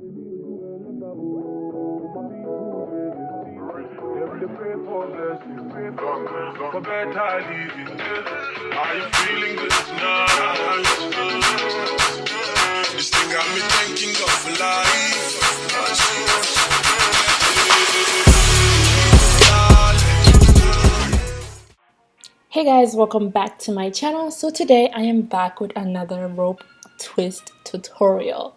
For better living. Are you feeling good tonight? This thing got me thinking of life. Hey guys, welcome back to my channel. So today I am back with another rope twist tutorial.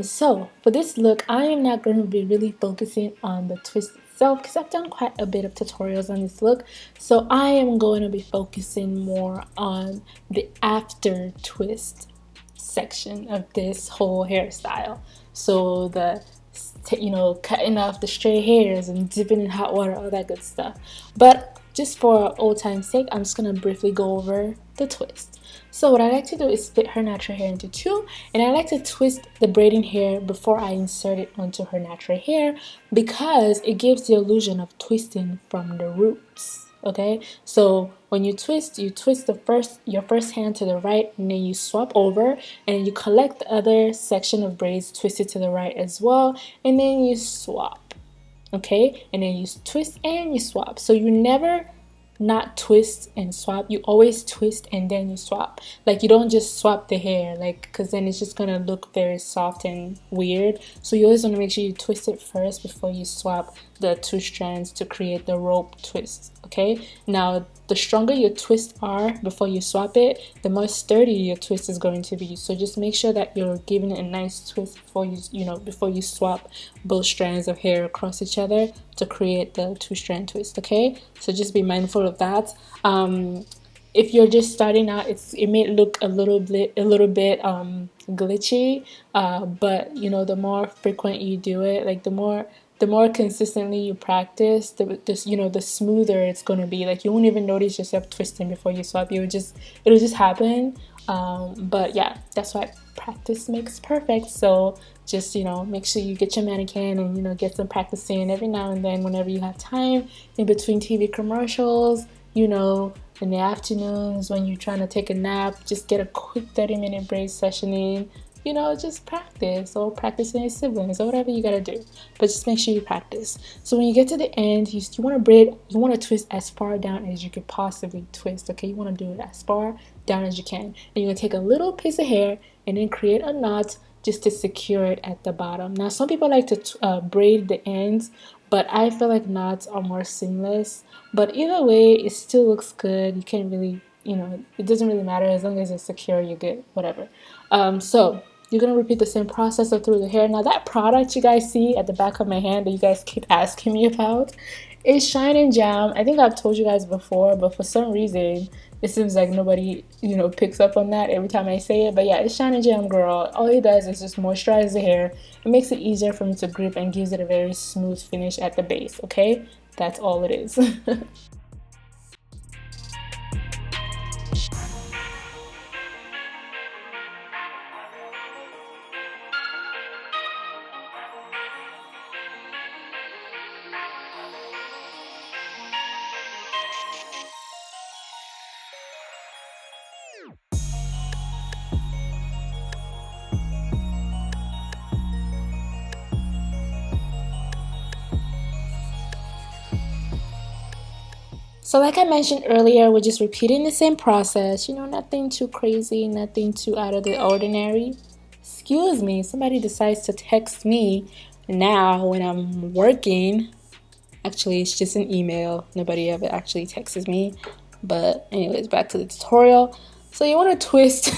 So for this look, I am not going to be really focusing on the twist itself because I've done quite a bit of tutorials on this look. So I am going to be focusing more on the after twist section of this whole hairstyle. So the cutting off the stray hairs and dipping in hot water, all that good stuff. But just for old time's sake, I'm just gonna briefly go over the twist. So what I like to do is split her natural hair into two, and I like to twist the braiding hair before I insert it onto her natural hair because it gives the illusion of twisting from the roots. Okay, so when you twist your first hand to the right, and then you swap over, and you collect the other section of braids, twist it to the right as well, and then you swap. Okay, and then you twist and you swap. So you never not twist and swap, you always twist and then you swap. Like, you don't just swap the hair, like, because then it's just gonna look very soft and weird. So you always want to make sure you twist it first before you swap the two strands to create the rope twist. Okay, now the stronger your twists are before you swap it, the more sturdy your twist is going to be. So just make sure that you're giving it a nice twist before you swap both strands of hair across each other to create the two-strand twist. Okay, so just be mindful of that. If you're just starting out, it may look a little bit glitchy, but the more frequent you do it, like the more consistently you practice, the smoother it's going to be. Like, you won't even notice yourself twisting before you swap. It'll just happen. But yeah, that's why practice makes perfect. So just make sure you get your mannequin and get some practicing every now and then whenever you have time in between TV commercials, in the afternoons when you're trying to take a nap. Just get a quick 30-minute braid session in. Just practice, or practice in your siblings, or whatever you gotta do. But just make sure you practice. So when you get to the end, you want to twist as far down as you could possibly twist. Okay, you want to do it as far down as you can. And you're gonna take a little piece of hair and then create a knot just to secure it at the bottom. Now, some people like to braid the ends, but I feel like knots are more seamless. But either way, it still looks good. You can't really, it doesn't really matter. As long as it's secure, you're good, whatever. So you're going to repeat the same process through the hair. Now, that product you guys see at the back of my hand that you guys keep asking me about is Shine and Jam. I think I've told you guys before, but for some reason, it seems like nobody, picks up on that every time I say it. But yeah, it's Shine and Jam, girl. All it does is just moisturize the hair. It makes it easier for me to grip and gives it a very smooth finish at the base, okay? That's all it is. So like I mentioned earlier, we're just repeating the same process, nothing too crazy, nothing too out of the ordinary. Excuse me, somebody decides to text me now when I'm working. Actually, it's just an email. Nobody ever actually texts me. But anyways, back to the tutorial. So you want to twist,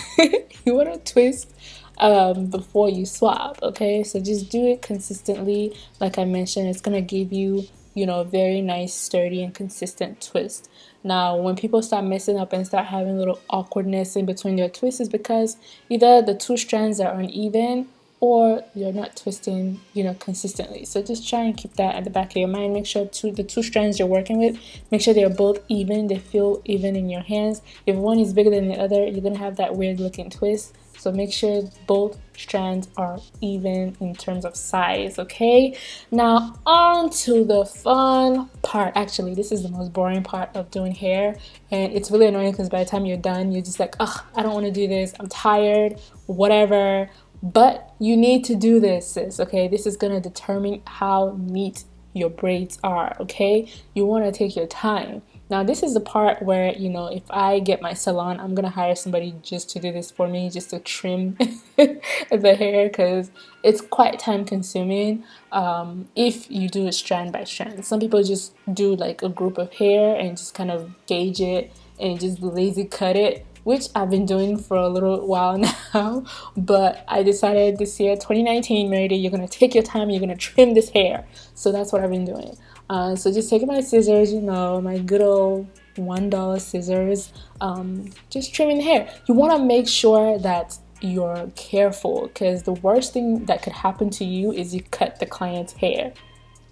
before you swap, okay? So just do it consistently. Like I mentioned, it's gonna give you a very nice, sturdy, and consistent twist. Now, when people start messing up and start having a little awkwardness in between their twists, is because either the two strands are uneven or you're not twisting, consistently. So just try and keep that at the back of your mind. Make sure the two strands you're working with, make sure they're both even. They feel even in your hands. If one is bigger than the other, you're gonna have that weird looking twist. So make sure both strands are even in terms of size, okay? Now on to the fun part. Actually, this is the most boring part of doing hair, and it's really annoying because by the time you're done, you're just like, ugh, I don't want to do this. I'm tired, whatever. But you need to do this, sis, okay? This is gonna determine how neat your braids are, okay? You wanna take your time. Now, this is the part where, you know, if I get my salon, I'm gonna hire somebody just to do this for me, just to trim the hair, because it's quite time consuming if you do it strand by strand. Some people just do like a group of hair and just kind of gauge it and just lazy cut it, which I've been doing for a little while now. But I decided this year, 2019, Merida, you're gonna take your time, you're gonna trim this hair. So that's what I've been doing. So just taking my scissors, you know, my good old $1 scissors, just trimming the hair. You want to make sure that you're careful, because the worst thing that could happen to you is you cut the client's hair.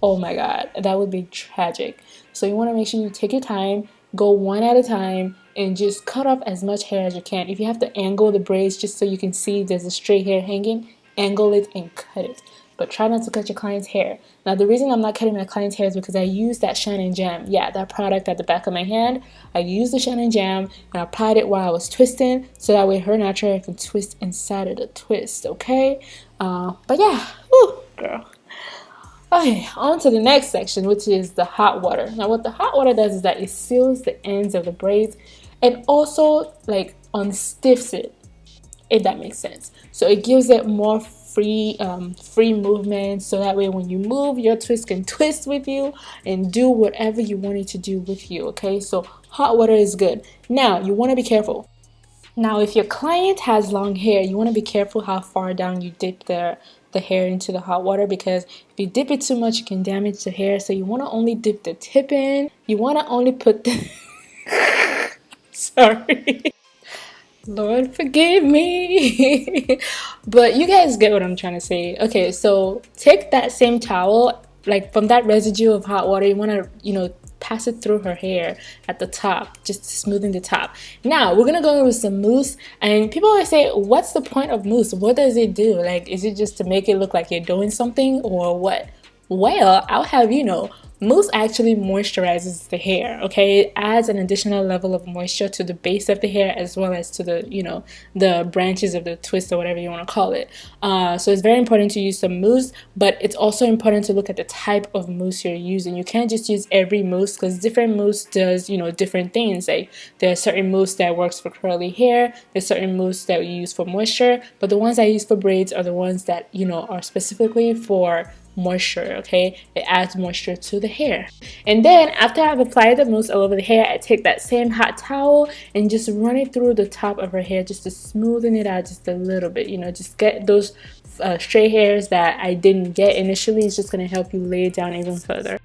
Oh my god, that would be tragic. So you want to make sure you take your time, go one at a time, and just cut off as much hair as you can. If you have to angle the braids just so you can see there's a straight hair hanging, angle it and cut it. But try not to cut your client's hair. Now, the reason I'm not cutting my client's hair is because I use that Shine and Jam. Yeah, that product at the back of my hand. I used the Shine and Jam and I applied it while I was twisting, so that way her natural hair can twist inside of the twist, okay? But yeah, whew, girl. Okay, on to the next section, which is the hot water. Now, what the hot water does is that it seals the ends of the braids and also like unstiffs it, if that makes sense. So it gives it more free movement, so that way when you move, your twist can twist with you and do whatever you want it to do with you, okay? So hot water is good. Now, you want to be careful. Now, if your client has long hair, you want to be careful how far down you dip the hair into the hot water, because if you dip it too much, you can damage the hair. So you want to only dip the tip in. You want to only put the sorry. Lord forgive me. But you guys get what I'm trying to say. Okay, so take that same towel, like from that residue of hot water, you want to, you know, pass it through her hair at the top, just smoothing the top. Now we're gonna go with some mousse, and people always say, what's the point of mousse? What does it do? Like, is it just to make it look like you're doing something, or what? Well, I'll have you know, mousse actually moisturizes the hair, okay? It adds an additional level of moisture to the base of the hair, as well as to the, you know, the branches of the twist, or whatever you want to call it. So it's very important to use some mousse, but it's also important to look at the type of mousse you're using. You can't just use every mousse, because different mousse does, you know, different things. Like, there are certain mousse that works for curly hair, there's certain mousse that we use for moisture, but the ones I use for braids are the ones that, you know, are specifically for moisture, okay? It adds moisture to the hair. And then after I've applied the mousse all over the hair, I take that same hot towel and just run it through the top of her hair, just to smoothen it out just a little bit, you know, just get those stray hairs that I didn't get initially. It's just going to help you lay it down even further.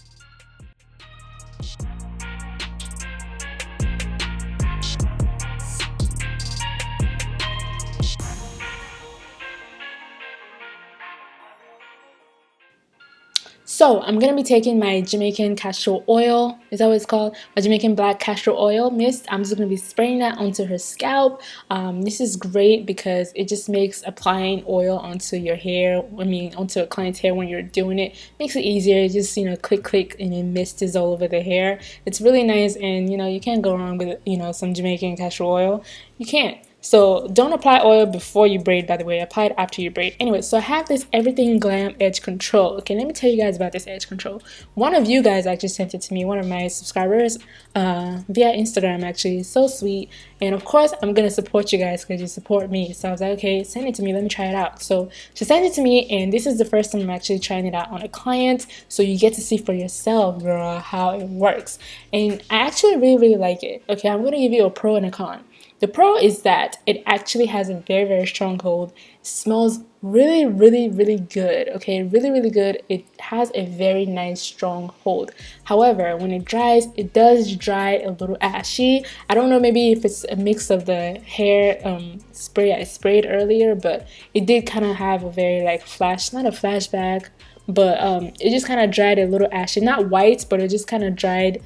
So I'm going to be taking my Jamaican castor oil, is that what it's called? My Jamaican black castor oil mist. I'm just going to be spraying that onto her scalp. This is great because it just makes applying oil onto your hair, onto a client's hair when you're doing it, makes it easier. Just, you know, click, click, and then mist is all over the hair. It's really nice, and, you know, you can't go wrong with, you know, some Jamaican castor oil. You can't. So don't apply oil before you braid, by the way. Apply it after you braid. Anyway, so I have this Everything Glam Edge Control. Okay, let me tell you guys about this edge control. One of you guys actually sent it to me, one of my subscribers, via Instagram, actually. So sweet. And of course, I'm going to support you guys because you support me. So I was like, okay, send it to me. Let me try it out. So she sent it to me, and this is the first time I'm actually trying it out on a client. So you get to see for yourself, girl, how it works. And I actually really, really like it. Okay, I'm going to give you a pro and a con. The pro is that it actually has a very, very strong hold. It smells really, really, really good. Okay, really, really good. It has a very nice, strong hold. However, when it dries, it does dry a little ashy. I don't know, maybe if it's a mix of the hair spray I sprayed earlier, but it did kind of have a very like not a flashback, but it just kind of dried a little ashy. Not white, but it just kind of dried,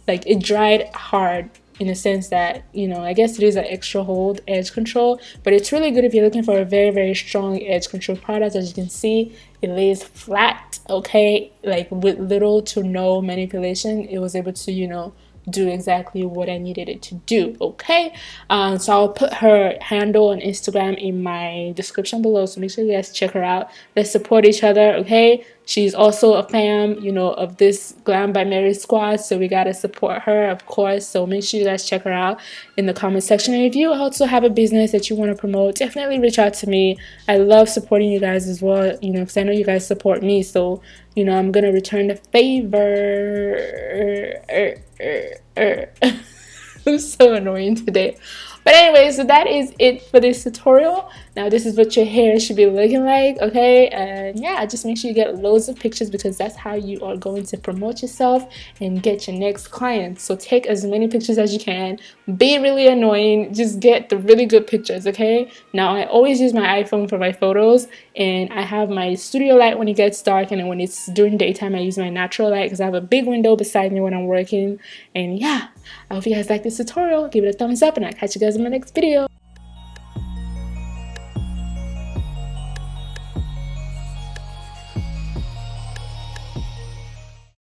like it dried hard, in a sense that, you know, I guess it is an extra hold edge control, but it's really good if you're looking for a very, very strong edge control product. As you can see, it lays flat, okay, like with little to no manipulation. It was able to, you know, do exactly what I needed it to do. Okay, so I'll put her handle on Instagram in my description below, so make sure you guys check her out. Let's support each other. Okay, she's also a fan, you know, of this Glam by Mary squad, so we gotta support her, of course. So make sure you guys check her out in the comment section. And if you also have a business that you want to promote, definitely reach out to me. I love supporting you guys as well, you know, because I know you guys support me, so you know I'm gonna return the favor. I'm so annoying today. But anyway, so that is it for this tutorial. Now this is what your hair should be looking like, okay? And yeah, just make sure you get loads of pictures, because that's how you are going to promote yourself and get your next client. So take as many pictures as you can. Be really annoying. Just get the really good pictures, okay? Now I always use my iPhone for my photos, and I have my studio light when it gets dark, and then when it's during daytime I use my natural light because I have a big window beside me when I'm working. And yeah, I hope you guys like this tutorial. Give it a thumbs up, and I'll catch you guys in my next video.